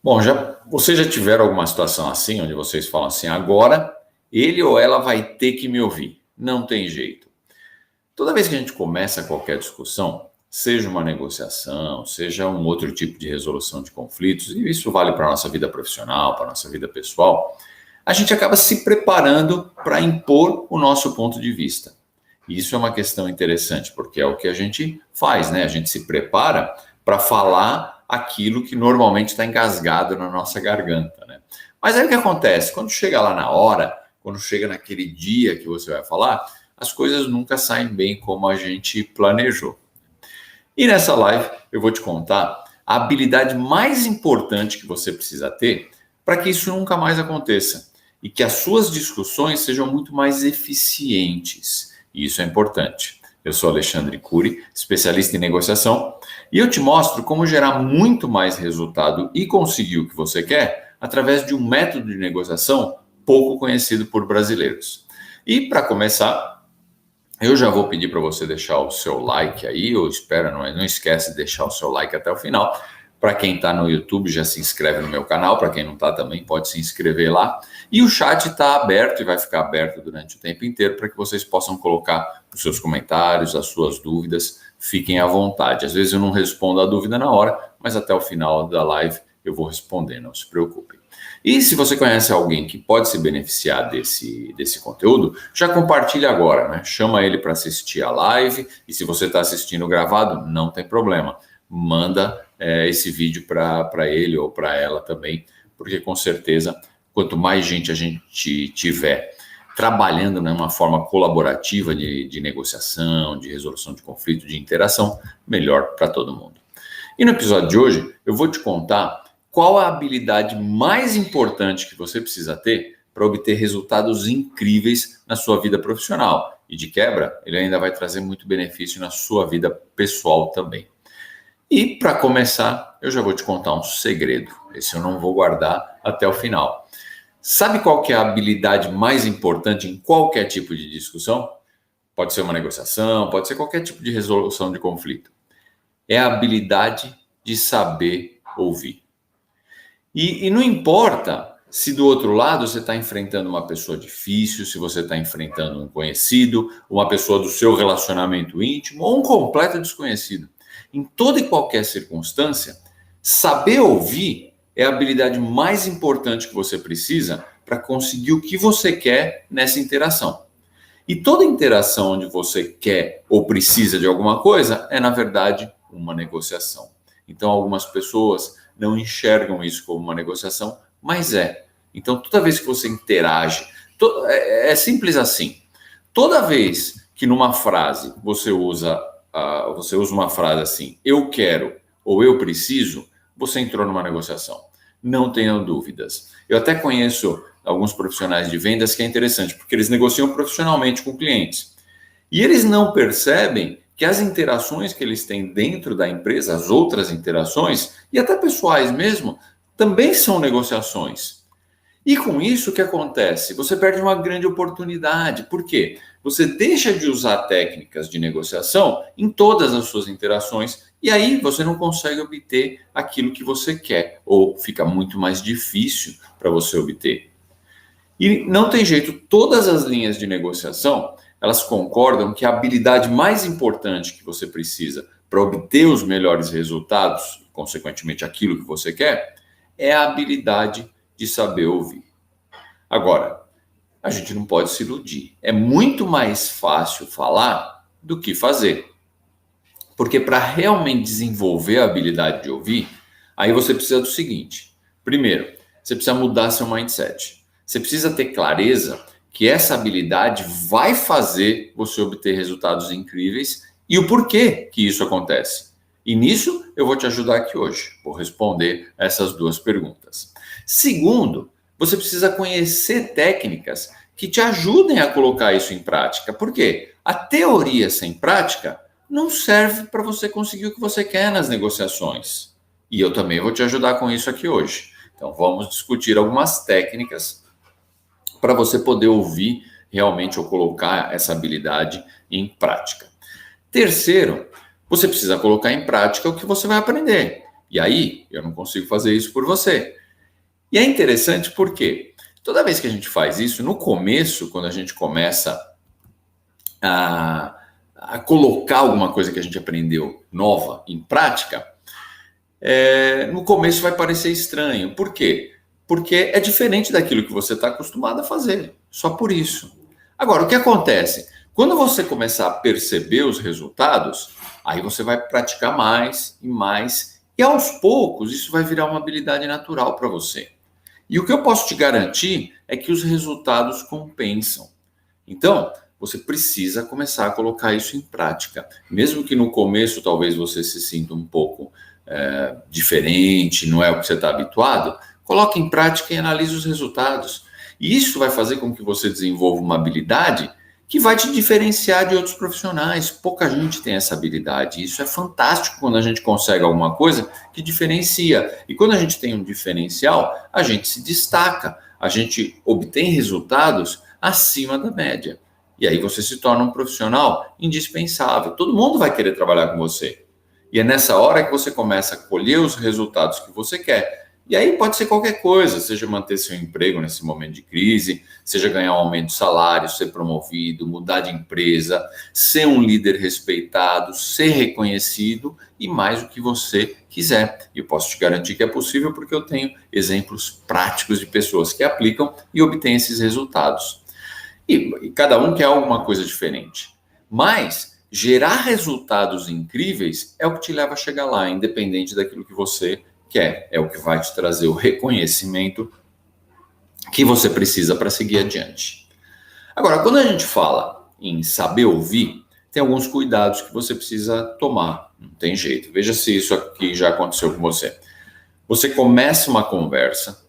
Bom, vocês já tiveram alguma situação assim, onde vocês falam assim, agora ele ou ela vai ter que me ouvir, não tem jeito. Toda vez que a gente começa qualquer discussão, seja uma negociação, seja um outro tipo de resolução de conflitos, e isso vale para a nossa vida profissional, para a nossa vida pessoal, a gente acaba se preparando para impor o nosso ponto de vista. E isso é uma questão interessante, porque é o que a gente faz, né? A gente se prepara para falar aquilo que normalmente está engasgado na nossa garganta, né? Mas aí o que acontece? Quando chega lá na hora, quando chega naquele dia que você vai falar, as coisas nunca saem bem como a gente planejou. E nessa live eu vou te contar a habilidade mais importante que você precisa ter para que isso nunca mais aconteça e que as suas discussões sejam muito mais eficientes. E isso é importante. Eu sou Alexandre Cury, especialista em negociação, e eu te mostro como gerar muito mais resultado e conseguir o que você quer através de um método de negociação pouco conhecido por brasileiros. E para começar, eu já vou pedir para você deixar o seu like aí, eu espero, não esquece de deixar o seu like até o final. Para quem está no YouTube, já se inscreve no meu canal, para quem não está também pode se inscrever lá. E o chat está aberto e vai ficar aberto durante o tempo inteiro para que vocês possam colocar os seus comentários, as suas dúvidas, fiquem à vontade. Às vezes eu não respondo a dúvida na hora, mas até o final da live eu vou responder, não se preocupem. E se você conhece alguém que pode se beneficiar desse conteúdo, já compartilha agora, né? Chama ele para assistir a live, e se você está assistindo gravado, não tem problema. Manda esse vídeo para ele ou para ela também, porque com certeza, quanto mais gente a gente tiver trabalhando numa forma colaborativa de negociação, de resolução de conflito, de interação, melhor para todo mundo. E no episódio de hoje, eu vou te contar qual a habilidade mais importante que você precisa ter para obter resultados incríveis na sua vida profissional. E de quebra, ele ainda vai trazer muito benefício na sua vida pessoal também. E para começar, eu já vou te contar um segredo. Esse eu não vou guardar até o final. Sabe qual que é a habilidade mais importante em qualquer tipo de discussão? Pode ser uma negociação, pode ser qualquer tipo de resolução de conflito. É a habilidade de saber ouvir. E não importa se do outro lado você está enfrentando uma pessoa difícil, se você está enfrentando um conhecido, uma pessoa do seu relacionamento íntimo ou um completo desconhecido. Em toda e qualquer circunstância, saber ouvir é a habilidade mais importante que você precisa para conseguir o que você quer nessa interação. E toda interação onde você quer ou precisa de alguma coisa é, na verdade, uma negociação. Então, algumas pessoas não enxergam isso como uma negociação, mas é. Então, toda vez que você interage, é simples assim. Toda vez que numa frase você usa uma frase assim, eu quero ou eu preciso, você entrou numa negociação. Não tenham dúvidas. Eu até conheço alguns profissionais de vendas que é interessante, porque eles negociam profissionalmente com clientes. E eles não percebem que as interações que eles têm dentro da empresa, as outras interações, e até pessoais mesmo, também são negociações. E com isso, o que acontece? Você perde uma grande oportunidade. Por quê? Você deixa de usar técnicas de negociação em todas as suas interações e aí você não consegue obter aquilo que você quer, ou fica muito mais difícil para você obter. E não tem jeito, todas as linhas de negociação, elas concordam que a habilidade mais importante que você precisa para obter os melhores resultados, consequentemente aquilo que você quer, é a habilidade de saber ouvir. Agora, a gente não pode se iludir. É muito mais fácil falar do que fazer. Porque para realmente desenvolver a habilidade de ouvir, aí você precisa do seguinte. Primeiro, você precisa mudar seu mindset. Você precisa ter clareza que essa habilidade vai fazer você obter resultados incríveis e o porquê que isso acontece. E nisso eu vou te ajudar aqui hoje. Vou responder essas duas perguntas. Segundo, você precisa conhecer técnicas que te ajudem a colocar isso em prática. Por quê? A teoria sem prática não serve para você conseguir o que você quer nas negociações. E eu também vou te ajudar com isso aqui hoje. Então vamos discutir algumas técnicas para você poder ouvir realmente ou colocar essa habilidade em prática. Terceiro, você precisa colocar em prática o que você vai aprender. E aí, eu não consigo fazer isso por você. E é interessante porque toda vez que a gente faz isso, no começo, quando a gente começa a colocar alguma coisa que a gente aprendeu nova em prática, no começo vai parecer estranho. Por quê? Porque é diferente daquilo que você está acostumado a fazer. Só por isso. Agora, o que acontece? Quando você começar a perceber os resultados, aí você vai praticar mais e mais. E aos poucos, isso vai virar uma habilidade natural para você. E o que eu posso te garantir é que os resultados compensam. Então, você precisa começar a colocar isso em prática. Mesmo que no começo talvez você se sinta um pouco diferente, não é o que você está habituado, coloque em prática e analise os resultados. E isso vai fazer com que você desenvolva uma habilidade que vai te diferenciar de outros profissionais. Pouca gente tem essa habilidade. Isso é fantástico quando a gente consegue alguma coisa que diferencia. E quando a gente tem um diferencial, a gente se destaca, a gente obtém resultados acima da média. E aí você se torna um profissional indispensável. Todo mundo vai querer trabalhar com você. E é nessa hora que você começa a colher os resultados que você quer. E aí pode ser qualquer coisa, seja manter seu emprego nesse momento de crise, seja ganhar um aumento de salário, ser promovido, mudar de empresa, ser um líder respeitado, ser reconhecido e mais o que você quiser. E eu posso te garantir que é possível porque eu tenho exemplos práticos de pessoas que aplicam e obtêm esses resultados. E cada um quer alguma coisa diferente. Mas gerar resultados incríveis é o que te leva a chegar lá, independente daquilo que você quer. É o que vai te trazer o reconhecimento que você precisa para seguir adiante. Agora, quando a gente fala em saber ouvir, tem alguns cuidados que você precisa tomar. Não tem jeito. Veja se isso aqui já aconteceu com você. Você começa uma conversa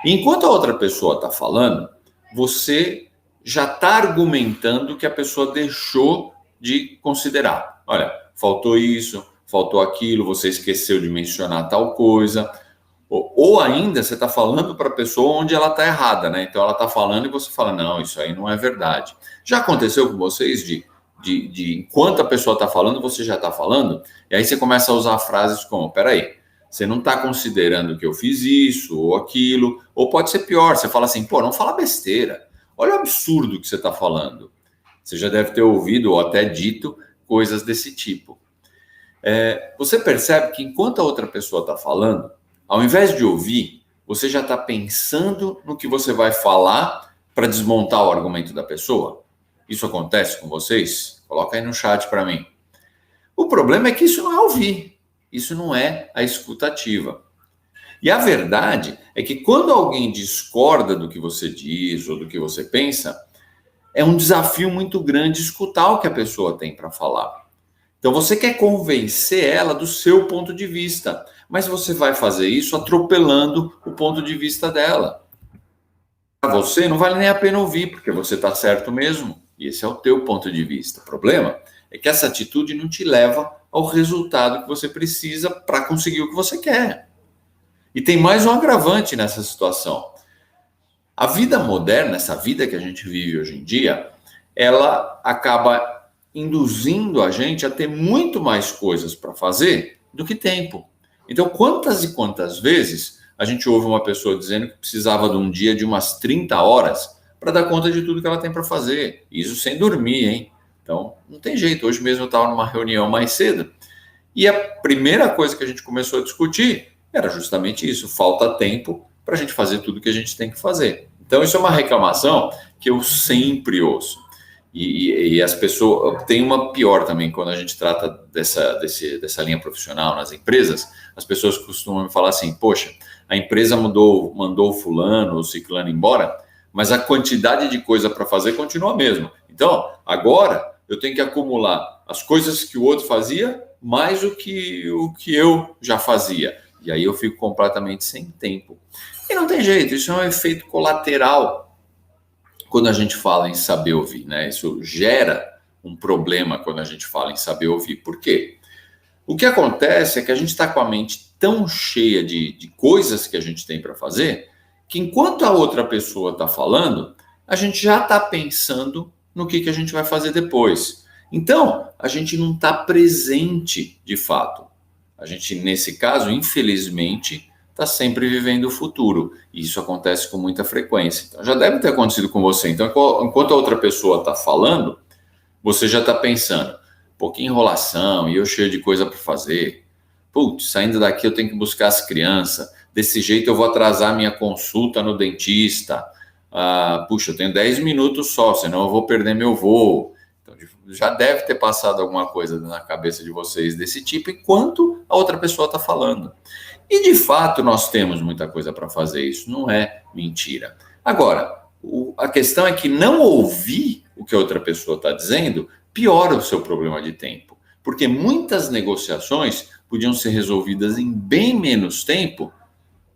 e enquanto a outra pessoa está falando, você já está argumentando que a pessoa deixou de considerar. Olha, faltou isso, faltou aquilo, você esqueceu de mencionar tal coisa. Ou ainda você está falando para a pessoa onde ela está errada, né? Então ela está falando e você fala, não, isso aí não é verdade. Já aconteceu com vocês de enquanto a pessoa está falando, você já está falando? E aí você começa a usar frases como, peraí, você não está considerando que eu fiz isso ou aquilo. Ou pode ser pior, você fala assim, pô, não fala besteira. Olha o absurdo que você está falando. Você já deve ter ouvido ou até dito coisas desse tipo. Você percebe que enquanto a outra pessoa está falando, ao invés de ouvir, você já está pensando no que você vai falar para desmontar o argumento da pessoa? Isso acontece com vocês? Coloca aí no chat para mim. O problema é que isso não é ouvir. Isso não é a escuta ativa. E a verdade é que quando alguém discorda do que você diz ou do que você pensa, é um desafio muito grande escutar o que a pessoa tem para falar. Então você quer convencer ela do seu ponto de vista, mas você vai fazer isso atropelando o ponto de vista dela. Para você não vale nem a pena ouvir, porque você está certo mesmo, e esse é o teu ponto de vista. O problema é que essa atitude não te leva ao resultado que você precisa para conseguir o que você quer. E tem mais um agravante nessa situação. A vida moderna, essa vida que a gente vive hoje em dia, ela acaba induzindo a gente a ter muito mais coisas para fazer do que tempo. Então, quantas e quantas vezes a gente ouve uma pessoa dizendo que precisava de um dia de umas 30 horas para dar conta de tudo que ela tem para fazer. Isso sem dormir, hein? Então, não tem jeito. Hoje mesmo eu estava numa reunião mais cedo e a primeira coisa que a gente começou a discutir era justamente isso, falta tempo para a gente fazer tudo que a gente tem que fazer. Então, isso é uma reclamação que eu sempre ouço. E as pessoas... Tem uma pior também, quando a gente trata dessa linha profissional nas empresas, as pessoas costumam me falar assim, poxa, a empresa mandou o fulano ou ciclano embora, mas a quantidade de coisa para fazer continua a mesma. Então, agora eu tenho que acumular as coisas que o outro fazia, mais o que eu já fazia. E aí eu fico completamente sem tempo. E não tem jeito, isso é um efeito colateral quando a gente fala em saber ouvir, né? Isso gera um problema quando a gente fala em saber ouvir. Por quê? O que acontece é que a gente está com a mente tão cheia de coisas que a gente tem para fazer, que enquanto a outra pessoa está falando, a gente já está pensando no que a gente vai fazer depois. Então, a gente não está presente de fato. A gente, nesse caso, infelizmente, está sempre vivendo o futuro. E isso acontece com muita frequência. Então, já deve ter acontecido com você. Então, enquanto a outra pessoa está falando, você já está pensando, pô, que enrolação, e eu cheio de coisa para fazer. Putz, saindo daqui eu tenho que buscar as crianças. Desse jeito eu vou atrasar minha consulta no dentista. Puxa, eu tenho 10 minutos só, senão eu vou perder meu voo. Então, já deve ter passado alguma coisa na cabeça de vocês desse tipo, enquanto a outra pessoa está falando. E, de fato, nós temos muita coisa para fazer, isso não é mentira. Agora, a questão é que não ouvir o que a outra pessoa está dizendo piora o seu problema de tempo. Porque muitas negociações podiam ser resolvidas em bem menos tempo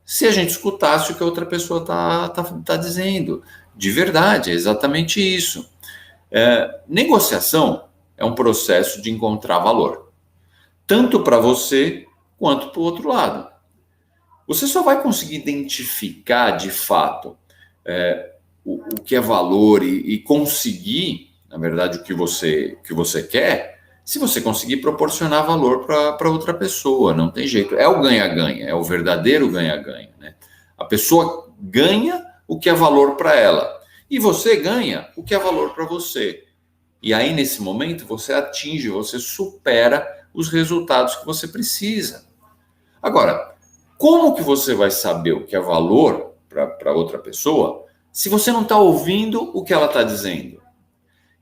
se a gente escutasse o que a outra pessoa está dizendo. De verdade, é exatamente isso. Negociação é um processo de encontrar valor, tanto para você quanto para o outro lado. Você só vai conseguir identificar de fato o que é valor e conseguir, na verdade, o que você quer, se você conseguir proporcionar valor para outra pessoa. Não tem jeito. É o ganha-ganha, é o verdadeiro ganha-ganha, né? A pessoa ganha o que é valor para ela e você ganha o que é valor para você. E aí, nesse momento, você supera os resultados que você precisa. Agora, como que você vai saber o que é valor para outra pessoa se você não está ouvindo o que ela está dizendo?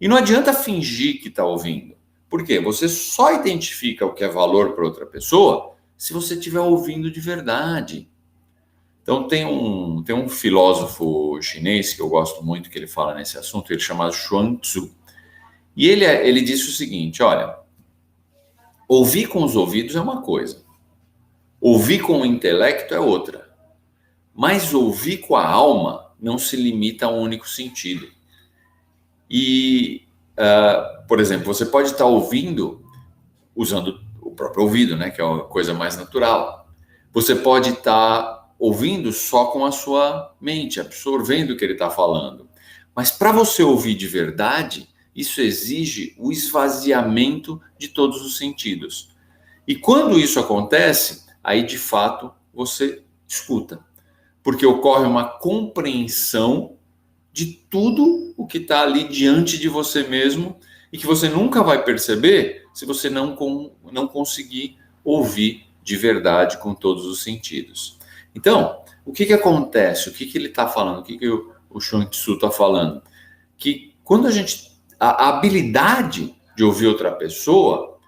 E não adianta fingir que está ouvindo. Por quê? Você só identifica o que é valor para outra pessoa se você estiver ouvindo de verdade. Então, tem um filósofo chinês que eu gosto muito, que ele fala nesse assunto, ele chama Chuang Tzu. E ele disse o seguinte, olha, ouvir com os ouvidos é uma coisa, ouvir com o intelecto é outra, mas ouvir com a alma não se limita a um único sentido. E, por exemplo, você pode estar ouvindo usando o próprio ouvido, né, que é uma coisa mais natural. Você pode estar ouvindo só com a sua mente, absorvendo o que ele está falando. Mas para você ouvir de verdade, isso exige o esvaziamento de todos os sentidos. E quando isso acontece, aí de fato você escuta. Porque ocorre uma compreensão de tudo o que está ali diante de você mesmo e que você nunca vai perceber se você não conseguir ouvir de verdade com todos os sentidos. Então, o que acontece? O que ele está falando? O que o Chuang Tzu está falando? Que quando a habilidade de ouvir outra pessoa,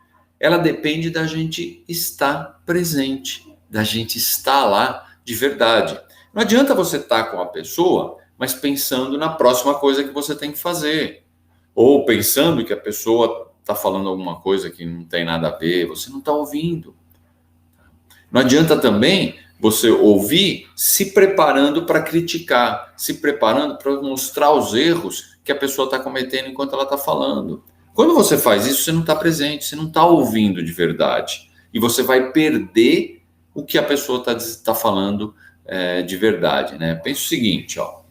ela depende da gente estar presente, da gente estar lá de verdade. Não adianta você estar com a pessoa, mas pensando na próxima coisa que você tem que fazer. Ou pensando que a pessoa está falando alguma coisa que não tem nada a ver, você não está ouvindo. Não adianta também você ouvir se preparando para criticar, se preparando para mostrar os erros que a pessoa está cometendo enquanto ela está falando. Quando você faz isso, você não está presente, você não está ouvindo de verdade. E você vai perder o que a pessoa está falando de verdade, né? Pensa o seguinte, ó.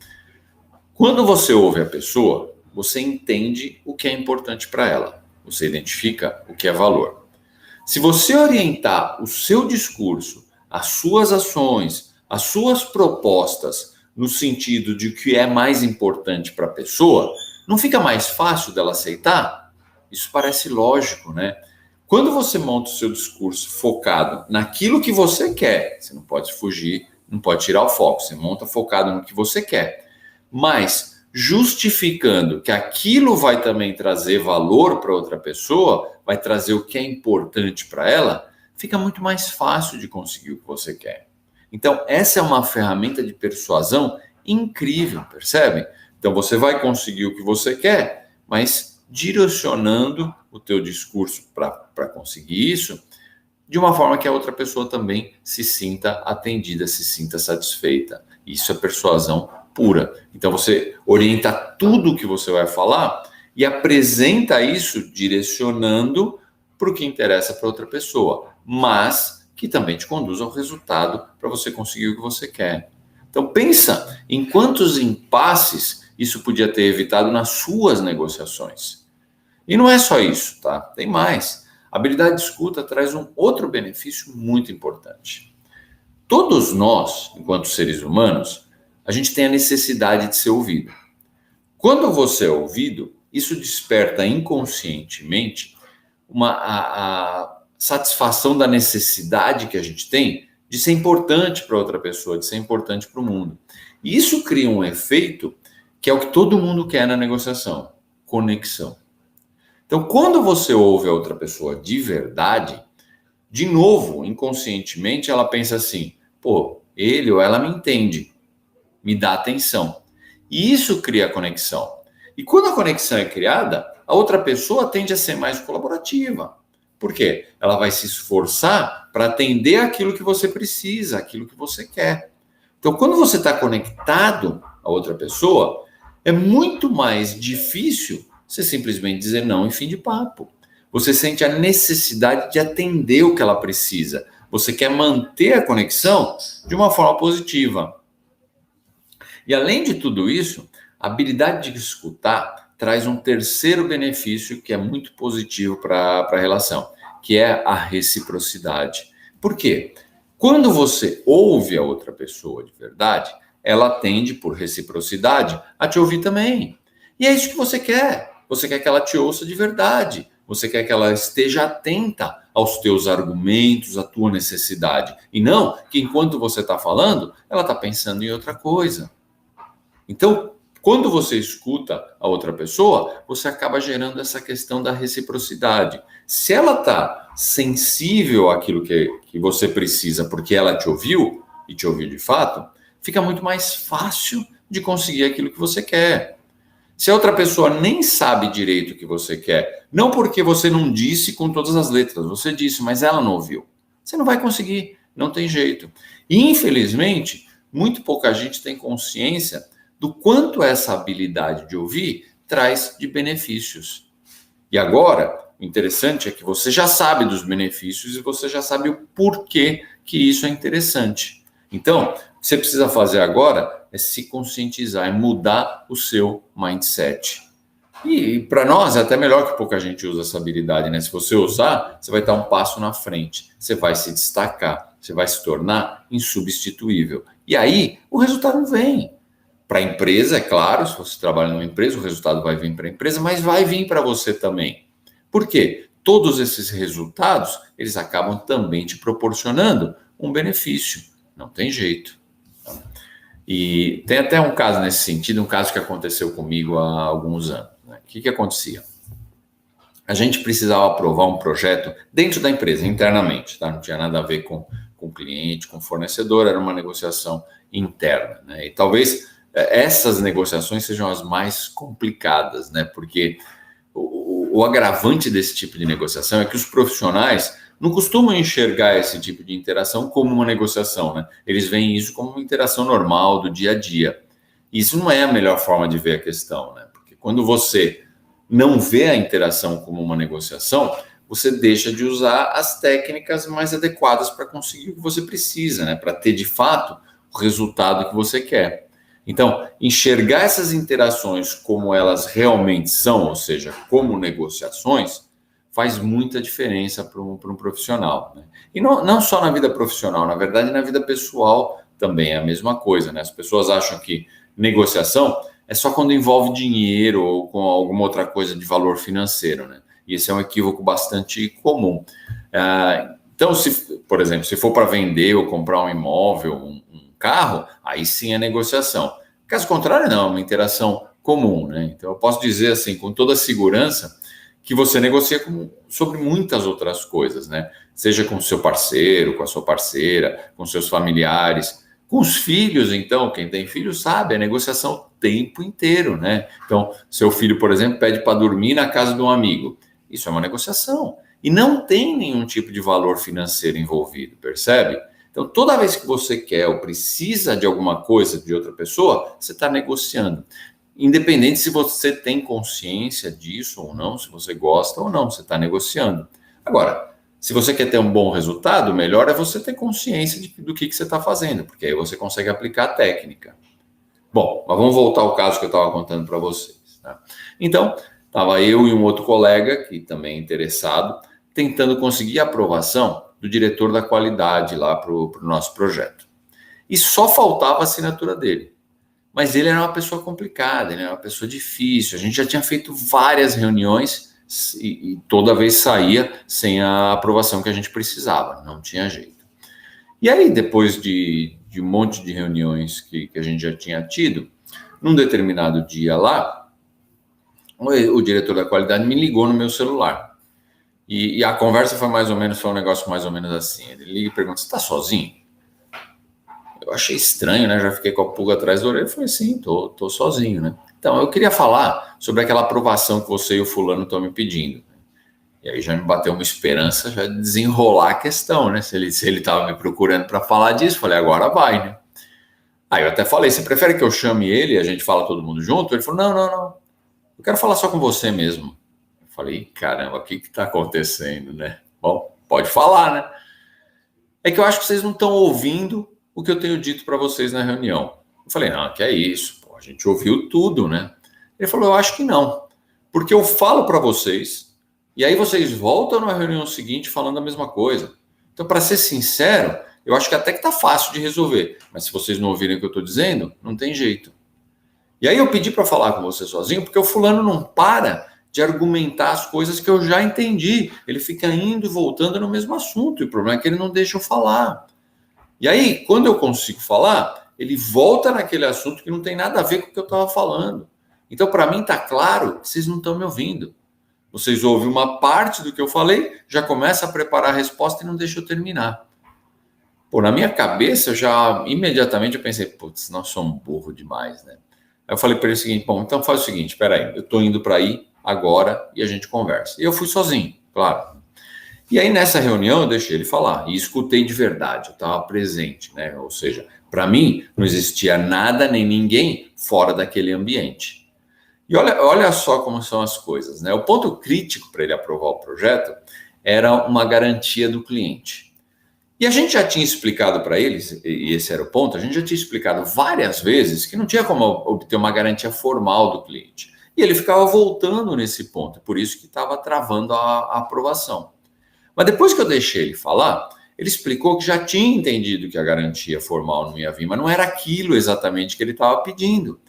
Quando você ouve a pessoa, você entende o que é importante para ela. Você identifica o que é valor. Se você orientar o seu discurso, as suas ações, as suas propostas no sentido de o que é mais importante para a pessoa, não fica mais fácil dela aceitar? Isso parece lógico, né? Quando você monta o seu discurso focado naquilo que você quer, você não pode fugir, não pode tirar o foco, você monta focado no que você quer, mas justificando que aquilo vai também trazer valor para outra pessoa, vai trazer o que é importante para ela, fica muito mais fácil de conseguir o que você quer. Então, essa é uma ferramenta de persuasão incrível, percebe? Então, você vai conseguir o que você quer, mas direcionando o teu discurso para conseguir isso, de uma forma que a outra pessoa também se sinta atendida, se sinta satisfeita. Isso é persuasão pura. Então, você orienta tudo o que você vai falar e apresenta isso direcionando para o que interessa para outra pessoa, mas que também te conduz ao resultado para você conseguir o que você quer. Então, pensa em quantos impasses isso podia ter evitado nas suas negociações. E não é só isso, tá? Tem mais. A habilidade de escuta traz um outro benefício muito importante. Todos nós, enquanto seres humanos, a gente tem a necessidade de ser ouvido. Quando você é ouvido, isso desperta inconscientemente a satisfação da necessidade que a gente tem de ser importante para outra pessoa, de ser importante para o mundo. E isso cria um efeito que é o que todo mundo quer na negociação: conexão. Então, quando você ouve a outra pessoa de verdade, de novo, inconscientemente, ela pensa assim: pô, ele ou ela me entende, me dá atenção. E isso cria conexão. E quando a conexão é criada, a outra pessoa tende a ser mais colaborativa. Por quê? Ela vai se esforçar para atender aquilo que você precisa, aquilo que você quer. Então, quando você está conectado a outra pessoa, é muito mais difícil você simplesmente dizer não em fim de papo. Você sente a necessidade de atender o que ela precisa. Você quer manter a conexão de uma forma positiva. E além de tudo isso, a habilidade de escutar traz um terceiro benefício que é muito positivo para a relação, que é a reciprocidade. Por quê? Quando você ouve a outra pessoa de verdade, ela tende, por reciprocidade, a te ouvir também. E é isso que você quer. Você quer que ela te ouça de verdade. Você quer que ela esteja atenta aos teus argumentos, à tua necessidade. E não que enquanto você está falando, ela está pensando em outra coisa. Então, quando você escuta a outra pessoa, você acaba gerando essa questão da reciprocidade. Se ela está sensível àquilo que você precisa porque ela te ouviu, e te ouviu de fato, fica muito mais fácil de conseguir aquilo que você quer. Se a outra pessoa nem sabe direito o que você quer, não porque você não disse com todas as letras, você disse, mas ela não ouviu, você não vai conseguir, não tem jeito. E, infelizmente, muito pouca gente tem consciência do quanto essa habilidade de ouvir traz de benefícios. E agora, o interessante é que você já sabe dos benefícios e você já sabe o porquê que isso é interessante. Então, o que você precisa fazer agora é se conscientizar, é mudar o seu mindset. E para nós é até melhor que pouca gente usa essa habilidade, né? Se você usar, você vai estar um passo na frente, você vai se destacar, você vai se tornar insubstituível. E aí, o resultado vem. Para a empresa, é claro, se você trabalha numa empresa, o resultado vai vir para a empresa, mas vai vir para você também. Por quê? Todos esses resultados, eles acabam também te proporcionando um benefício. Não tem jeito. E tem até um caso nesse sentido, um caso que aconteceu comigo há alguns anos. Né? O que acontecia? A gente precisava aprovar um projeto dentro da empresa, internamente, tá? Não tinha nada a ver com o cliente, com o fornecedor, era uma negociação interna. Né? E talvez essas negociações sejam as mais complicadas, né? Porque o agravante desse tipo de negociação é que os profissionais não costumam enxergar esse tipo de interação como uma negociação, né? Eles veem isso como uma interação normal do dia a dia. E isso não é a melhor forma de ver a questão, né? Porque quando você não vê a interação como uma negociação, você deixa de usar as técnicas mais adequadas para conseguir o que você precisa, né? Para ter, de fato, o resultado que você quer. Então, enxergar essas interações como elas realmente são, ou seja, como negociações, faz muita diferença para um profissional. Né? E não só na vida profissional, na verdade, na vida pessoal também é a mesma coisa. Né? As pessoas acham que negociação é só quando envolve dinheiro ou com alguma outra coisa de valor financeiro. Né? E esse é um equívoco bastante comum. Então, por exemplo, se for para vender ou comprar um imóvel, um carro, aí sim é negociação. Caso contrário, não, é uma interação comum, né? Então, eu posso dizer assim, com toda segurança, que você negocia sobre muitas outras coisas, né? Seja com o seu parceiro, com a sua parceira, com seus familiares, com os filhos, então, quem tem filho sabe, é negociação o tempo inteiro, né? Então, seu filho, por exemplo, pede para dormir na casa de um amigo. Isso é uma negociação. E não tem nenhum tipo de valor financeiro envolvido, percebe? Então, toda vez que você quer ou precisa de alguma coisa de outra pessoa, você está negociando. Independente se você tem consciência disso ou não, se você gosta ou não, você está negociando. Agora, se você quer ter um bom resultado, o melhor é você ter consciência do que você está fazendo, porque aí você consegue aplicar a técnica. Bom, mas vamos voltar ao caso que eu estava contando para vocês. Tá? Então, estava eu e um outro colega, que também é interessado, tentando conseguir a aprovação do diretor da qualidade lá para o nosso projeto. E só faltava a assinatura dele. Mas ele era uma pessoa complicada, ele era uma pessoa difícil. A gente já tinha feito várias reuniões e toda vez saía sem a aprovação que a gente precisava, não tinha jeito. E aí, depois de um monte de reuniões que a gente já tinha tido, num determinado dia lá, o diretor da qualidade me ligou no meu celular. E a conversa foi um negócio mais ou menos assim. Ele liga e pergunta: você está sozinho? Eu achei estranho, né? Já fiquei com a pulga atrás da orelha. Eu falei: sim, tô sozinho, né? Então, eu queria falar sobre aquela aprovação que você e o fulano estão me pedindo. E aí já me bateu uma esperança já de desenrolar a questão, né? Se ele estava me procurando para falar disso, falei: agora vai, né? Aí eu até falei: você prefere que eu chame ele e a gente fala todo mundo junto? Ele falou: não. Eu quero falar só com você mesmo. Eu falei: caramba, o que está acontecendo, né? Bom, pode falar, né? É que eu acho que vocês não estão ouvindo o que eu tenho dito para vocês na reunião. Eu falei: não, que é isso, pô, a gente ouviu tudo, né? Ele falou: eu acho que não, porque eu falo para vocês e aí vocês voltam na reunião seguinte falando a mesma coisa. Então, para ser sincero, eu acho que até que tá fácil de resolver, mas se vocês não ouvirem o que eu estou dizendo, não tem jeito. E aí eu pedi para falar com você sozinho, porque o fulano não para de argumentar as coisas que eu já entendi. Ele fica indo e voltando no mesmo assunto, e o problema é que ele não deixa eu falar. E aí, quando eu consigo falar, ele volta naquele assunto que não tem nada a ver com o que eu estava falando. Então, para mim, está claro que vocês não estão me ouvindo. Vocês ouvem uma parte do que eu falei, já começa a preparar a resposta e não deixa eu terminar. Pô, na minha cabeça, imediatamente eu pensei: putz, nós somos burro demais, né? Aí eu falei para ele o seguinte: bom, então faz o seguinte, peraí, eu estou indo para aí agora e a gente conversa. E eu fui sozinho, claro. E aí nessa reunião eu deixei ele falar e escutei de verdade, eu estava presente, né? Ou seja, para mim não existia nada nem ninguém fora daquele ambiente. E olha só como são as coisas, né? O ponto crítico para ele aprovar o projeto era uma garantia do cliente. E a gente já tinha explicado para eles, e esse era o ponto, a gente já tinha explicado várias vezes que não tinha como obter uma garantia formal do cliente. E ele ficava voltando nesse ponto, por isso que estava travando a aprovação. Mas depois que eu deixei ele falar, ele explicou que já tinha entendido que a garantia formal não ia vir, mas não era aquilo exatamente que ele estava pedindo.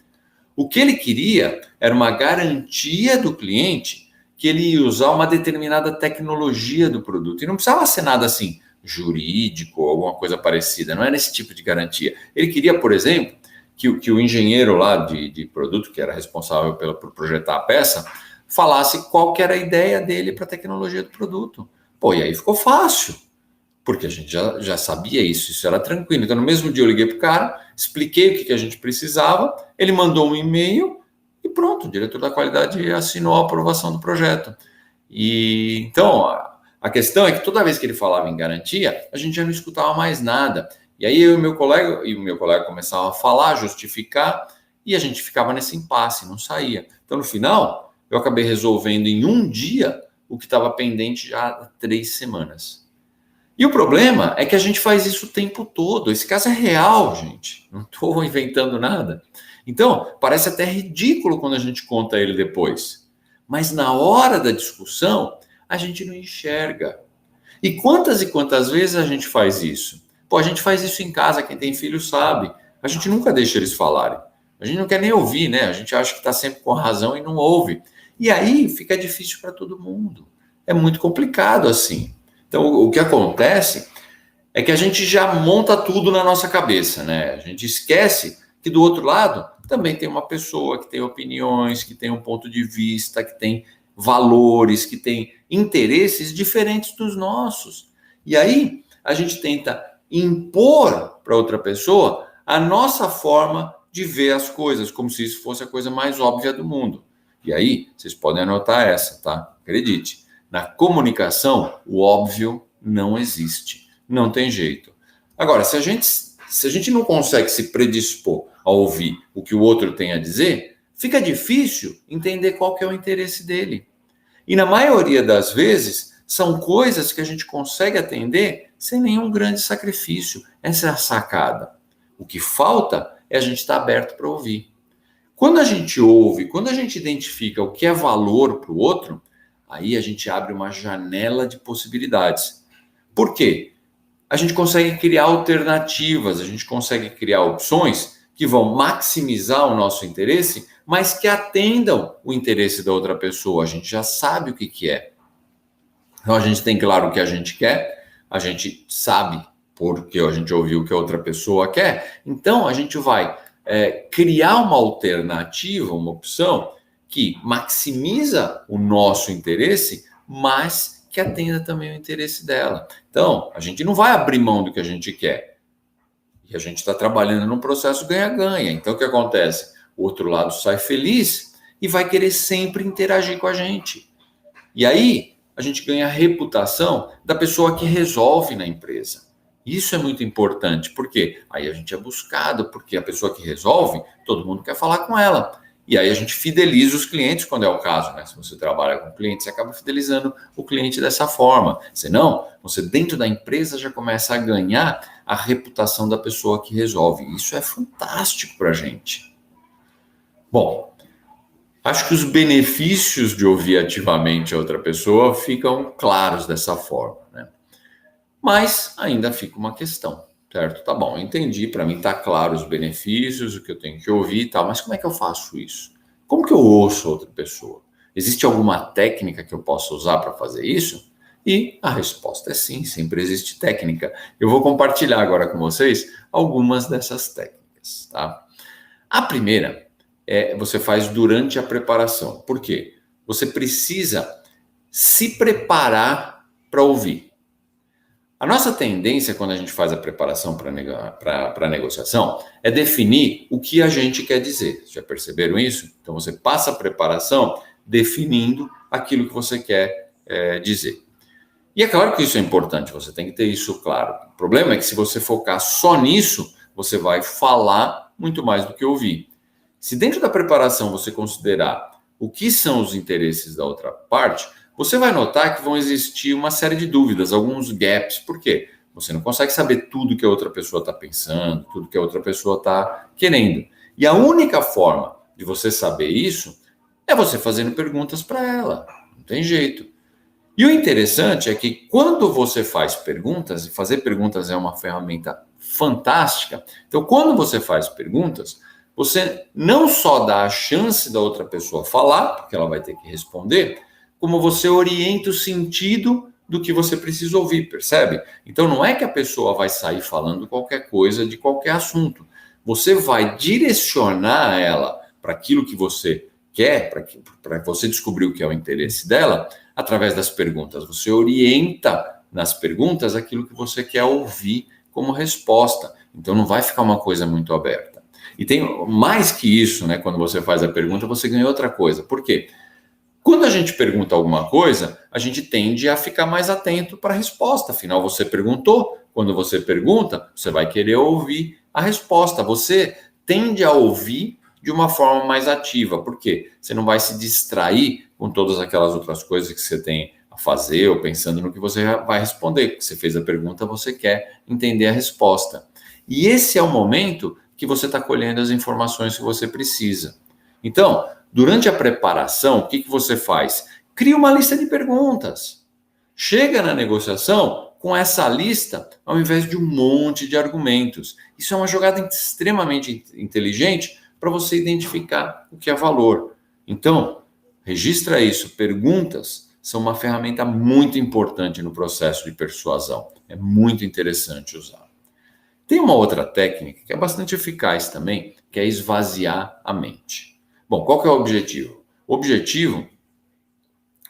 O que ele queria era uma garantia do cliente que ele ia usar uma determinada tecnologia do produto. E não precisava ser nada assim jurídico ou alguma coisa parecida, não era esse tipo de garantia. Ele queria, por exemplo, que o engenheiro lá de produto, que era responsável por projetar a peça, falasse qual que era a ideia dele para a tecnologia do produto. Pô, e aí ficou fácil, porque a gente já sabia isso era tranquilo. Então, no mesmo dia eu liguei para o cara, expliquei o que a gente precisava, ele mandou um e-mail e pronto, o diretor da qualidade assinou a aprovação do projeto. E então, a questão é que toda vez que ele falava em garantia, a gente já não escutava mais nada. E aí eu e o meu colega começavam a falar, justificar, e a gente ficava nesse impasse, não saía. Então, no final, eu acabei resolvendo em um dia o que estava pendente já há 3 semanas. E o problema é que a gente faz isso o tempo todo. Esse caso é real, gente. Não estou inventando nada. Então, parece até ridículo quando a gente conta ele depois. Mas na hora da discussão, a gente não enxerga. E quantas vezes a gente faz isso? Pô, a gente faz isso em casa, quem tem filho sabe. A gente nunca deixa eles falarem. A gente não quer nem ouvir, né? A gente acha que está sempre com razão e não ouve. E aí fica difícil para todo mundo. É muito complicado assim. Então, o que acontece é que a gente já monta tudo na nossa cabeça, né? A gente esquece que do outro lado também tem uma pessoa que tem opiniões, que tem um ponto de vista, que tem valores, que tem interesses diferentes dos nossos. E aí a gente tenta impor para outra pessoa a nossa forma de ver as coisas, como se isso fosse a coisa mais óbvia do mundo. E aí, vocês podem anotar essa, tá? Acredite, na comunicação, o óbvio não existe. Não tem jeito. Agora, se a gente não consegue se predispor a ouvir o que o outro tem a dizer, fica difícil entender qual que é o interesse dele. E na maioria das vezes, são coisas que a gente consegue atender sem nenhum grande sacrifício. Essa é a sacada. O que falta é a gente estar aberto para ouvir. Quando a gente ouve, quando a gente identifica o que é valor para o outro, Aí a gente abre uma janela de possibilidades. Por quê? A gente consegue criar alternativas, a gente consegue criar opções que vão maximizar o nosso interesse, mas que atendam o interesse da outra pessoa. A gente já sabe o que é. Então a gente tem claro o que a gente quer, a gente sabe porque a gente ouviu o que a outra pessoa quer, então a gente vai criar uma alternativa, uma opção que maximiza o nosso interesse, mas que atenda também o interesse dela. Então, a gente não vai abrir mão do que a gente quer. E a gente está trabalhando num processo ganha-ganha. Então, o que acontece? O outro lado sai feliz e vai querer sempre interagir com a gente. E aí, a gente ganha a reputação da pessoa que resolve na empresa. Isso é muito importante, porque aí a gente é buscado, porque a pessoa que resolve, todo mundo quer falar com ela. E aí a gente fideliza os clientes quando é o caso, né? Se você trabalha com cliente, você acaba fidelizando o cliente dessa forma. Senão, você dentro da empresa já começa a ganhar a reputação da pessoa que resolve. Isso é fantástico para a gente. Bom, acho que os benefícios de ouvir ativamente a outra pessoa ficam claros dessa forma, né? Mas ainda fica uma questão, certo? Tá bom, entendi, para mim tá claro os benefícios, o que eu tenho que ouvir e tal, mas como é que eu faço isso? Como que eu ouço outra pessoa? Existe alguma técnica que eu possa usar para fazer isso? E a resposta é sim, sempre existe técnica. Eu vou compartilhar agora com vocês algumas dessas técnicas, tá? A primeira você faz durante a preparação. Por quê? Você precisa se preparar para ouvir. A nossa tendência, quando a gente faz a preparação para a negociação, é definir o que a gente quer dizer. Já perceberam isso? Então, você passa a preparação definindo aquilo que você quer dizer. E é claro que isso é importante, você tem que ter isso claro. O problema é que se você focar só nisso, você vai falar muito mais do que ouvir. Se dentro da preparação você considerar o que são os interesses da outra parte, você vai notar que vão existir uma série de dúvidas, alguns gaps. Por quê? Você não consegue saber tudo que a outra pessoa está pensando, tudo que a outra pessoa está querendo. E a única forma de você saber isso é você fazendo perguntas para ela. Não tem jeito. E o interessante é que quando você faz perguntas, e fazer perguntas é uma ferramenta fantástica, então quando você faz perguntas, você não só dá a chance da outra pessoa falar, porque ela vai ter que responder, como você orienta o sentido do que você precisa ouvir, percebe? Então não é que a pessoa vai sair falando qualquer coisa de qualquer assunto. Você vai direcionar ela para aquilo que você quer, para você descobrir o que é o interesse dela, através das perguntas. Você orienta nas perguntas aquilo que você quer ouvir como resposta. Então não vai ficar uma coisa muito aberta. E tem mais que isso, né? Quando você faz a pergunta, você ganha outra coisa. Por quê? Quando a gente pergunta alguma coisa, a gente tende a ficar mais atento para a resposta. Afinal, você perguntou. Quando você pergunta, você vai querer ouvir a resposta. Você tende a ouvir de uma forma mais ativa. Por quê? Você não vai se distrair com todas aquelas outras coisas que você tem a fazer ou pensando no que você vai responder. Você fez a pergunta, você quer entender a resposta. E esse é o momento que você está colhendo as informações que você precisa. Então, durante a preparação, o que você faz? Cria uma lista de perguntas. Chega na negociação com essa lista, ao invés de um monte de argumentos. Isso é uma jogada extremamente inteligente para você identificar o que é valor. Então, registra isso. Perguntas são uma ferramenta muito importante no processo de persuasão. É muito interessante usar. Tem uma outra técnica que é bastante eficaz também, que é esvaziar a mente. Bom, qual que é o objetivo? O objetivo,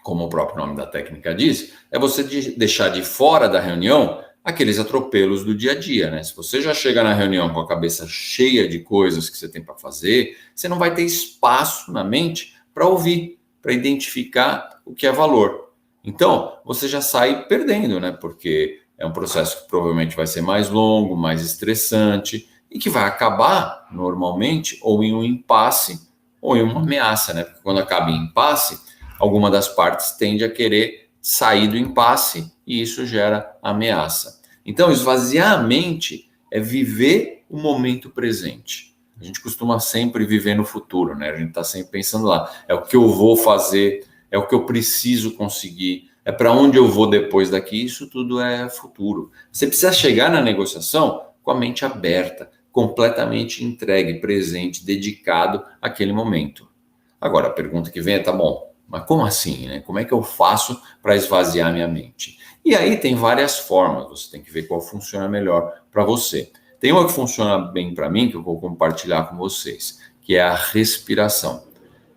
como o próprio nome da técnica diz, é você deixar de fora da reunião aqueles atropelos do dia a dia, né? Se você já chega na reunião com a cabeça cheia de coisas que você tem para fazer, você não vai ter espaço na mente para ouvir, para identificar o que é valor. Então, você já sai perdendo, né? Porque é um processo que provavelmente vai ser mais longo, mais estressante e que vai acabar, normalmente, ou em um impasse ou em uma ameaça, né? Porque quando acaba em impasse, alguma das partes tende a querer sair do impasse e isso gera ameaça. Então, esvaziar a mente é viver o momento presente. A gente costuma sempre viver no futuro, né? A gente está sempre pensando lá, é o que eu vou fazer, é o que eu preciso conseguir, é para onde eu vou depois daqui, isso tudo é futuro. Você precisa chegar na negociação com a mente aberta, completamente entregue, presente, dedicado àquele momento. Agora, a pergunta que vem é, tá bom, mas como assim, né? Como é que eu faço para esvaziar minha mente? E aí tem várias formas, você tem que ver qual funciona melhor para você. Tem uma que funciona bem para mim, que eu vou compartilhar com vocês, que é a respiração.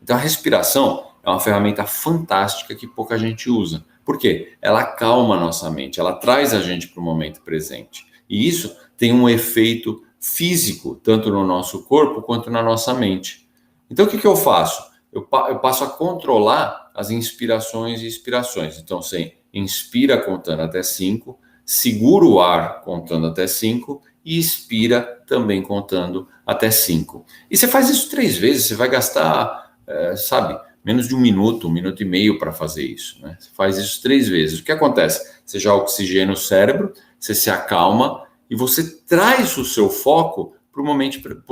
Então, a respiração é uma ferramenta fantástica que pouca gente usa. Por quê? Ela acalma a nossa mente, ela traz a gente para o momento presente. E isso tem um efeito físico, tanto no nosso corpo quanto na nossa mente. Então, o que eu faço? Eu passo a controlar as inspirações e expirações. Então, você inspira contando até 5, segura o ar contando até 5 e expira também contando até 5. E você faz isso 3 vezes, você vai gastar, menos de um minuto e meio para fazer isso, né? Você faz isso 3 vezes. O que acontece? Você já oxigena o cérebro, você se acalma e você traz o seu foco para o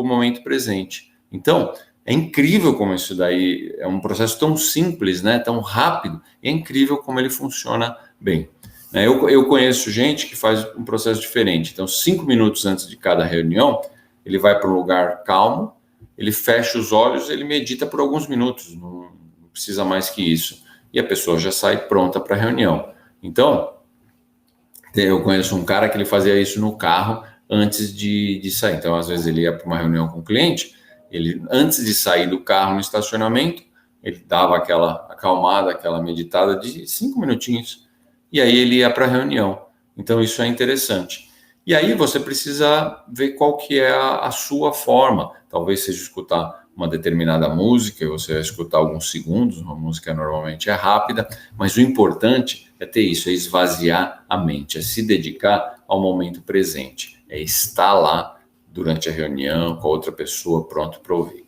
momento presente. Então, é incrível como isso daí é um processo tão simples, né? Tão rápido. É incrível como ele funciona bem. Eu conheço gente que faz um processo diferente. Então, 5 minutos antes de cada reunião, ele vai para um lugar calmo, ele fecha os olhos, ele medita por alguns minutos, não precisa mais que isso. E a pessoa já sai pronta para a reunião. Então, eu conheço um cara que ele fazia isso no carro antes de sair. Então, às vezes ele ia para uma reunião com o cliente, ele, antes de sair do carro no estacionamento, ele dava aquela acalmada, aquela meditada de 5 minutinhos, e aí ele ia para a reunião. Então, isso é interessante. E aí você precisa ver qual que é a sua forma. Talvez seja escutar uma determinada música, e você vai escutar alguns segundos, uma música normalmente é rápida, mas o importante é ter isso, é esvaziar a mente, é se dedicar ao momento presente, é estar lá durante a reunião com a outra pessoa pronto para ouvir.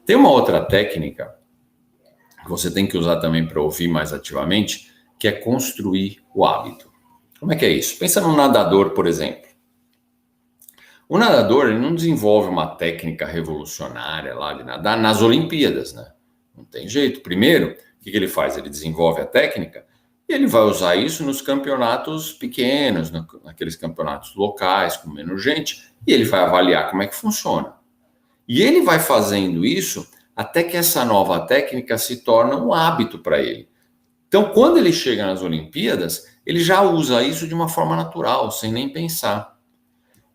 Tem uma outra técnica que você tem que usar também para ouvir mais ativamente, que é construir o hábito. Como é que é isso? Pensa num nadador, por exemplo. O nadador ele não desenvolve uma técnica revolucionária lá de nadar nas Olimpíadas, né? Não tem jeito. Primeiro, o que ele faz? Ele desenvolve a técnica e ele vai usar isso nos campeonatos pequenos, naqueles campeonatos locais, com menos gente, e ele vai avaliar como é que funciona. E ele vai fazendo isso até que essa nova técnica se torna um hábito para ele. Então, quando ele chega nas Olimpíadas, ele já usa isso de uma forma natural, sem nem pensar.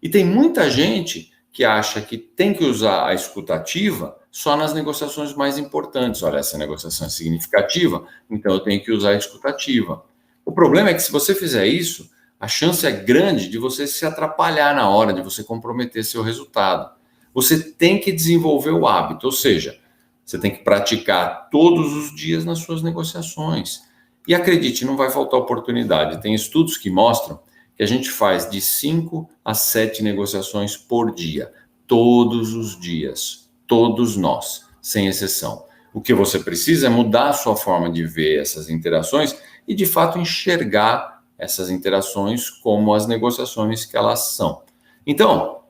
E tem muita gente que acha que tem que usar a escutativa só nas negociações mais importantes. Olha, essa negociação é significativa, então eu tenho que usar a escutativa. O problema é que se você fizer isso, a chance é grande de você se atrapalhar na hora, de você comprometer seu resultado. Você tem que desenvolver o hábito, ou seja, você tem que praticar todos os dias nas suas negociações. E acredite, não vai faltar oportunidade. Tem estudos que mostram que a gente faz de 5 a 7 negociações por dia, todos os dias, todos nós, sem exceção. O que você precisa é mudar a sua forma de ver essas interações e, de fato, enxergar essas interações como as negociações que elas são. Então,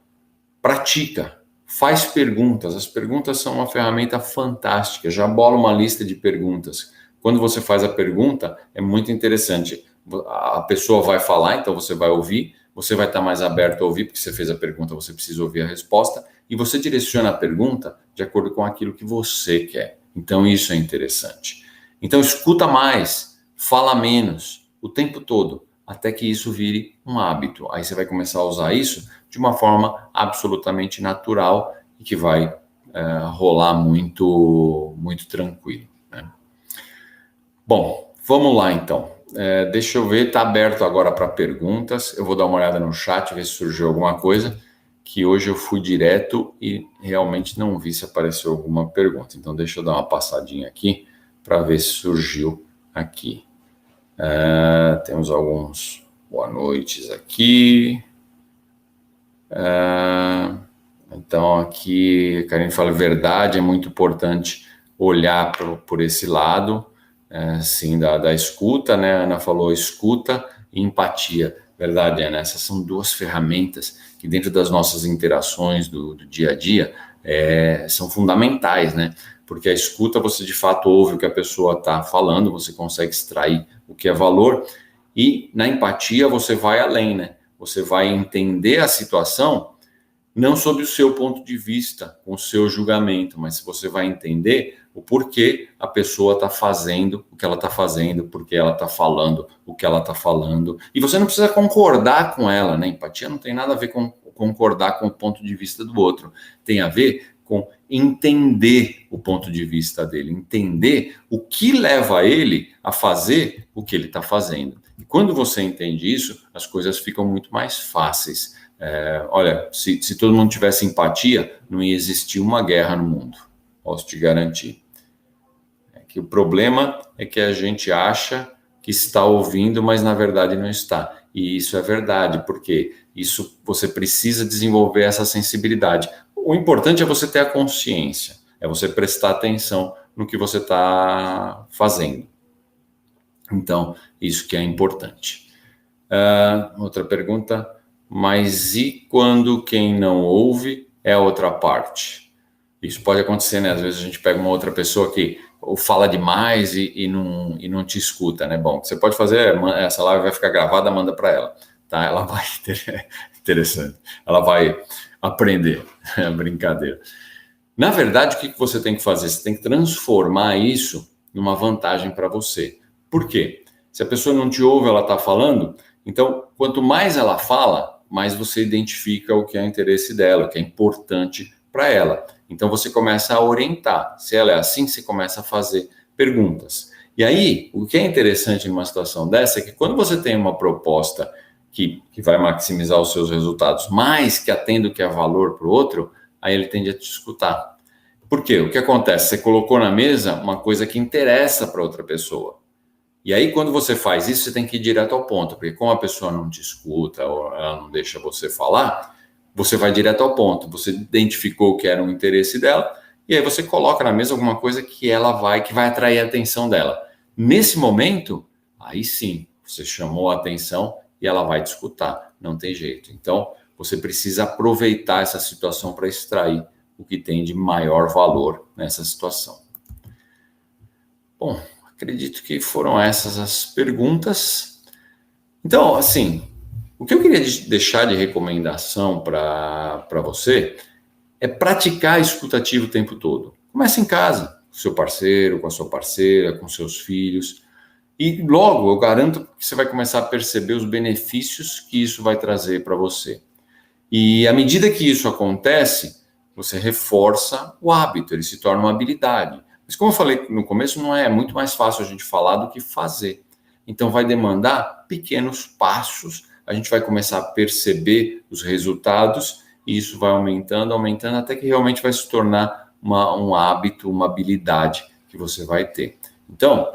pratica, faz perguntas. As perguntas são uma ferramenta fantástica. Já bola uma lista de perguntas. Quando você faz a pergunta, é muito interessante. A pessoa vai falar, então você vai ouvir, você vai estar mais aberto a ouvir, porque você fez a pergunta, você precisa ouvir a resposta, e você direciona a pergunta de acordo com aquilo que você quer. Então isso é interessante. Então escuta mais, fala menos, o tempo todo, até que isso vire um hábito. Aí você vai começar a usar isso de uma forma absolutamente natural e que vai rolar muito, muito tranquilo, né? Bom, vamos lá então. Deixa eu ver, está aberto agora para perguntas. Eu vou dar uma olhada no chat, ver se surgiu alguma coisa, que hoje eu fui direto e realmente não vi se apareceu alguma pergunta. Então, deixa eu dar uma passadinha aqui para ver se surgiu aqui. Temos alguns boa noites aqui. Então, aqui, a Karine fala, verdade, é muito importante olhar por esse lado. Sim, da escuta, né? A Ana falou escuta e empatia. Verdade, Ana, essas são 2 ferramentas que dentro das nossas interações do dia a dia, são fundamentais, né? Porque a escuta, você de fato ouve o que a pessoa está falando, você consegue extrair o que é valor, e na empatia você vai além, né? Você vai entender a situação não sob o seu ponto de vista, com o seu julgamento, mas você vai entender o porquê a pessoa está fazendo o que ela está fazendo, porque ela está falando o que ela está falando. E você não precisa concordar com ela, né? Empatia não tem nada a ver com concordar com o ponto de vista do outro. Tem a ver com entender o ponto de vista dele, entender o que leva ele a fazer o que ele está fazendo. E quando você entende isso, as coisas ficam muito mais fáceis. Olha, se todo mundo tivesse empatia, não ia existir uma guerra no mundo, posso te garantir. Que o problema é que a gente acha que está ouvindo, mas na verdade não está. E isso é verdade, porque isso você precisa desenvolver essa sensibilidade. O importante é você ter a consciência, é você prestar atenção no que você está fazendo. Então, isso que é importante. Outra pergunta, mas e quando quem não ouve é a outra parte? Isso pode acontecer, né? Às vezes a gente pega uma outra pessoa que ou fala demais e não te escuta, né? Bom, você pode fazer, essa live vai ficar gravada, manda para ela, tá? Ela vai ter, interessante, ela vai aprender, é brincadeira. Na verdade, o que você tem que fazer? Você tem que transformar isso numa vantagem para você. Por quê? Se a pessoa não te ouve, ela está falando, então quanto mais ela fala, mais você identifica o que é interesse dela, o que é importante para ela. Então você começa a orientar. Se ela é assim, você começa a fazer perguntas. E aí, o que é interessante numa situação dessa é que quando você tem uma proposta que vai maximizar os seus resultados, mas que atende o que é valor para o outro, aí ele tende a te escutar. Por quê? O que acontece? Você colocou na mesa uma coisa que interessa para outra pessoa. E aí, quando você faz isso, você tem que ir direto ao ponto, porque como a pessoa não te escuta ou ela não deixa você falar, você vai direto ao ponto. Você identificou o que era o interesse dela e aí você coloca na mesa alguma coisa que vai atrair a atenção dela. Nesse momento, aí sim, você chamou a atenção e ela vai te escutar. Não tem jeito. Então, você precisa aproveitar essa situação para extrair o que tem de maior valor nessa situação. Bom, acredito que foram essas as perguntas. Então, assim, o que eu queria deixar de recomendação para você é praticar escutativo o tempo todo. Começa em casa, com seu parceiro, com a sua parceira, com seus filhos. E logo, eu garanto que você vai começar a perceber os benefícios que isso vai trazer para você. E à medida que isso acontece, você reforça o hábito, ele se torna uma habilidade. Mas como eu falei no começo, não é muito mais fácil a gente falar do que fazer. Então vai demandar pequenos passos, a gente vai começar a perceber os resultados e isso vai aumentando, até que realmente vai se tornar um hábito, uma habilidade que você vai ter. Então,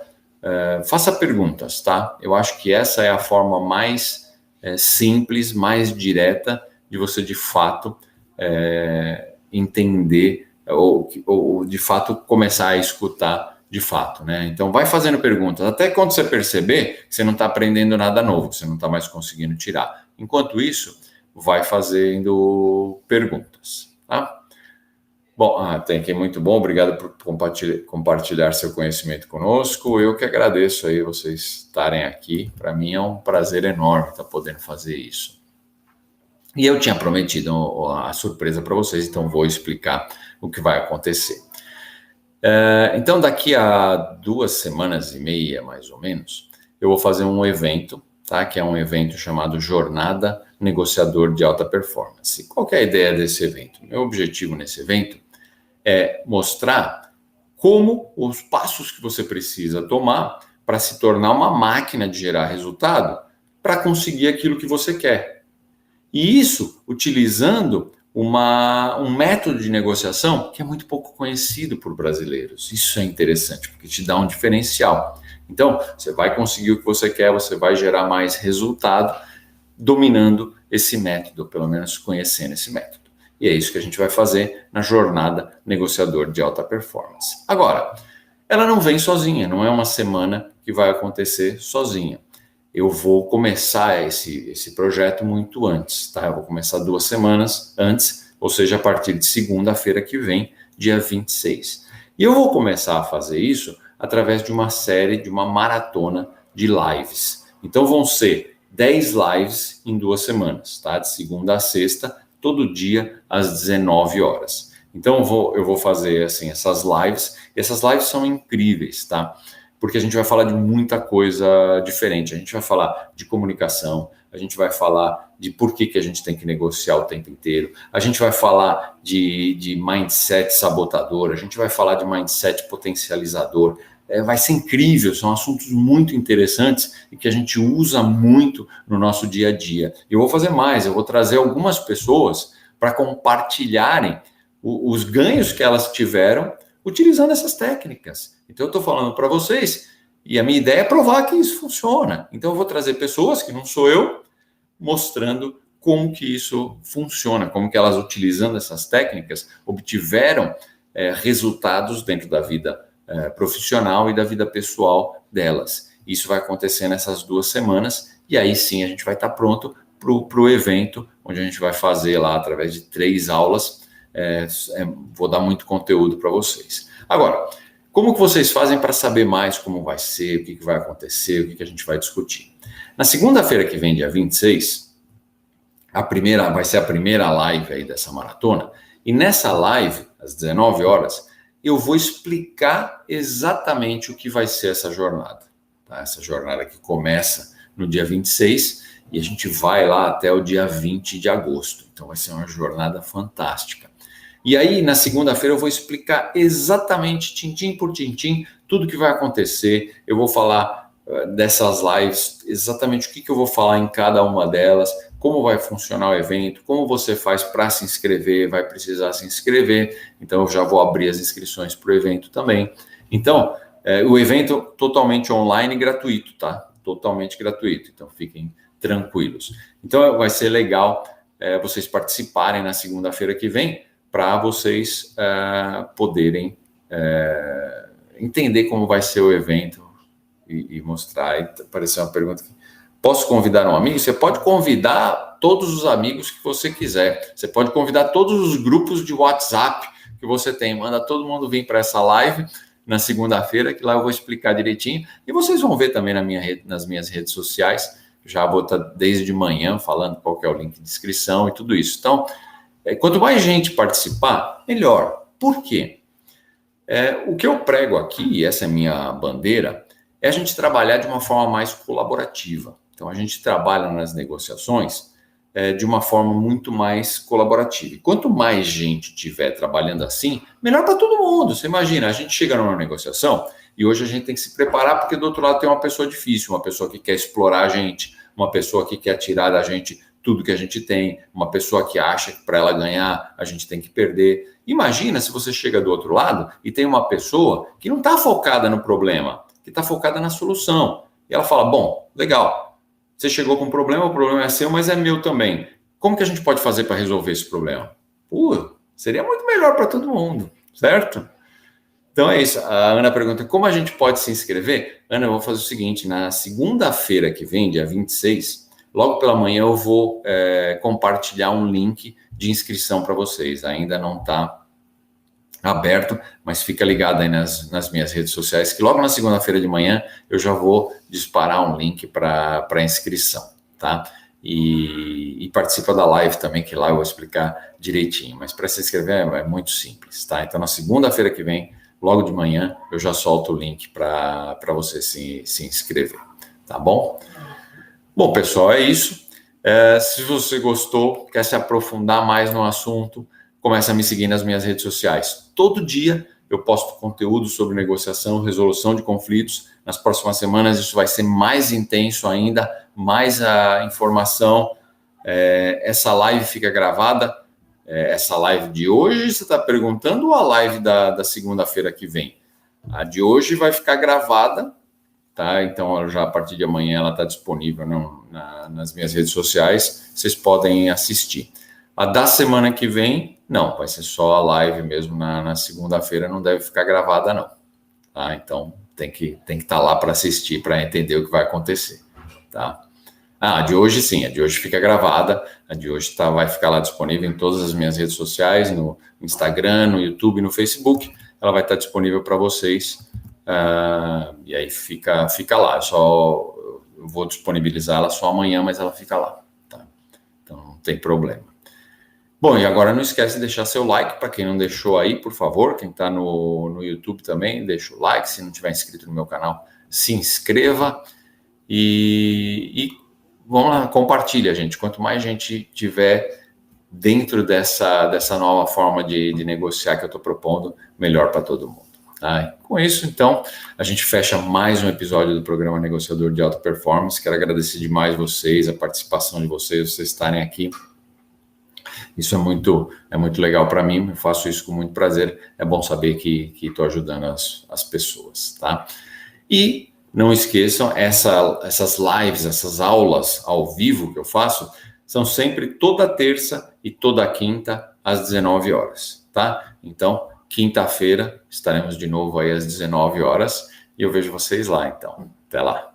faça perguntas, tá? Eu acho que essa é a forma mais simples, mais direta de você, de fato, entender ou de fato começar a escutar de fato, né? Então vai fazendo perguntas, até quando você perceber que você não está aprendendo nada novo, que você não está mais conseguindo tirar. Enquanto isso, vai fazendo perguntas, tá? Bom, tem aqui, muito bom, obrigado por compartilhar seu conhecimento conosco. Eu que agradeço aí vocês estarem aqui, para mim é um prazer enorme estar podendo fazer isso. E eu tinha prometido a surpresa para vocês, então vou explicar o que vai acontecer. Então, daqui a 2 semanas e meia, mais ou menos, eu vou fazer um evento, tá? Que é um evento chamado Jornada Negociador de Alta Performance. Qual que é a ideia desse evento? Meu objetivo nesse evento é mostrar como os passos que você precisa tomar para se tornar uma máquina de gerar resultado para conseguir aquilo que você quer. E isso utilizando um método de negociação que é muito pouco conhecido por brasileiros. Isso é interessante, porque te dá um diferencial. Então, você vai conseguir o que você quer, você vai gerar mais resultado dominando esse método, pelo menos conhecendo esse método. E é isso que a gente vai fazer na Jornada Negociador de Alta Performance. Agora, ela não vem sozinha, não é uma semana que vai acontecer sozinha. Eu vou começar esse projeto muito antes, tá? Eu vou começar 2 semanas antes ou seja, a partir de segunda-feira que vem, dia 26. E eu vou começar a fazer isso através de uma série, de uma maratona de lives. Então vão ser 10 lives em 2 semanas, tá? De segunda a sexta, todo dia às 19 horas. Então eu vou fazer assim essas lives, e essas lives são incríveis, tá? Porque a gente vai falar de muita coisa diferente. A gente vai falar de comunicação, a gente vai falar de por que a gente tem que negociar o tempo inteiro, a gente vai falar de mindset sabotador, a gente vai falar de mindset potencializador. Vai ser incrível, são assuntos muito interessantes e que a gente usa muito no nosso dia a dia. Eu vou fazer mais, eu vou trazer algumas pessoas para compartilharem os ganhos que elas tiveram utilizando essas técnicas. Então eu estou falando para vocês e a minha ideia é provar que isso funciona. Então eu vou trazer pessoas que não sou eu, mostrando como que isso funciona, como que elas utilizando essas técnicas obtiveram resultados dentro da vida profissional e da vida pessoal delas. Isso vai acontecer nessas 2 semanas e aí sim a gente vai estar pronto para o evento, onde a gente vai fazer lá através de 3 aulas. Vou dar muito conteúdo para vocês. Agora, como que vocês fazem para saber mais como vai ser, o que vai acontecer, o que a gente vai discutir? Na segunda-feira que vem, dia 26, vai ser a primeira live aí dessa maratona, e nessa live, às 19 horas, eu vou explicar exatamente o que vai ser essa jornada. Tá? Essa jornada que começa no dia 26 e a gente vai lá até o dia 20 de agosto. Então vai ser uma jornada fantástica. E aí, na segunda-feira, eu vou explicar exatamente, tintim por tintim, tudo que vai acontecer. Eu vou falar dessas lives, exatamente o que eu vou falar em cada uma delas, como vai funcionar o evento, como você faz para se inscrever, vai precisar se inscrever. Então, eu já vou abrir as inscrições para o evento também. Então, o evento totalmente online e gratuito, tá? Totalmente gratuito. Então, fiquem tranquilos. Então, vai ser legal vocês participarem na segunda-feira que vem, para vocês poderem entender como vai ser o evento e mostrar. E apareceu uma pergunta aqui. Posso convidar um amigo? Você pode convidar todos os amigos que você quiser. Você pode convidar todos os grupos de WhatsApp que você tem. Manda todo mundo vir para essa live na segunda-feira, que lá eu vou explicar direitinho. E vocês vão ver também nas minhas redes sociais. Já vou estar desde manhã falando qual que é o link de inscrição e tudo isso. Então, quanto mais gente participar, melhor. Por quê? O que eu prego aqui, e essa é a minha bandeira, é a gente trabalhar de uma forma mais colaborativa. Então, a gente trabalha nas negociações de uma forma muito mais colaborativa. E quanto mais gente tiver trabalhando assim, melhor para todo mundo. Você imagina, a gente chega numa negociação e hoje a gente tem que se preparar porque do outro lado tem uma pessoa difícil, uma pessoa que quer explorar a gente, uma pessoa que quer tirar da gente tudo que a gente tem, uma pessoa que acha que para ela ganhar a gente tem que perder. Imagina se você chega do outro lado e tem uma pessoa que não está focada no problema, que está focada na solução. E ela fala, bom, legal, você chegou com um problema, o problema é seu, mas é meu também. Como que a gente pode fazer para resolver esse problema? Seria muito melhor para todo mundo, certo? Então é isso. A Ana pergunta, como a gente pode se inscrever? Ana, eu vou fazer o seguinte, na segunda-feira que vem, dia 26, logo pela manhã eu vou compartilhar um link de inscrição para vocês. Ainda não está aberto, mas fica ligado aí nas minhas redes sociais, que logo na segunda-feira de manhã eu já vou disparar um link para inscrição, tá? E participa da live também, que lá eu vou explicar direitinho. Mas para se inscrever é muito simples, tá? Então na segunda-feira que vem, logo de manhã, eu já solto o link para você se inscrever, tá bom? Bom, pessoal, é isso. Se você gostou, quer se aprofundar mais no assunto, comece a me seguir nas minhas redes sociais. Todo dia eu posto conteúdo sobre negociação, resolução de conflitos. Nas próximas semanas isso vai ser mais intenso ainda, mais a informação. Essa live fica gravada. Essa live de hoje, você está perguntando, ou a live da segunda-feira que vem? A de hoje vai ficar gravada, tá? Então, já a partir de amanhã ela está disponível nas minhas redes sociais. Vocês podem assistir. A da semana que vem, não, vai ser só a live mesmo na segunda-feira, não deve ficar gravada, não. Tá? Então, tem que estar lá para assistir, para entender o que vai acontecer. Tá? A de hoje sim, a de hoje fica gravada, a de hoje vai ficar lá disponível em todas as minhas redes sociais, no Instagram, no YouTube, no Facebook, ela vai estar disponível para vocês, e aí fica lá, eu vou disponibilizar ela só amanhã, mas ela fica lá, tá? Então não tem problema. Bom, e agora não esquece de deixar seu like, para quem não deixou aí, por favor, quem está no YouTube também, deixa o like, se não tiver inscrito no meu canal, se inscreva, e vamos lá, compartilha, gente. Quanto mais gente tiver dentro dessa nova forma de negociar que eu estou propondo, melhor para todo mundo. Tá? Com isso, então, a gente fecha mais um episódio do programa Negociador de Alta Performance. Quero agradecer demais vocês, a participação de vocês estarem aqui. Isso é muito legal para mim, eu faço isso com muito prazer. É bom saber que estou ajudando as pessoas, tá? E não esqueçam, essas lives, essas aulas ao vivo que eu faço, são sempre toda terça e toda quinta, às 19 horas, tá? Então, quinta-feira, estaremos de novo aí às 19 horas, e eu vejo vocês lá, então. Até lá.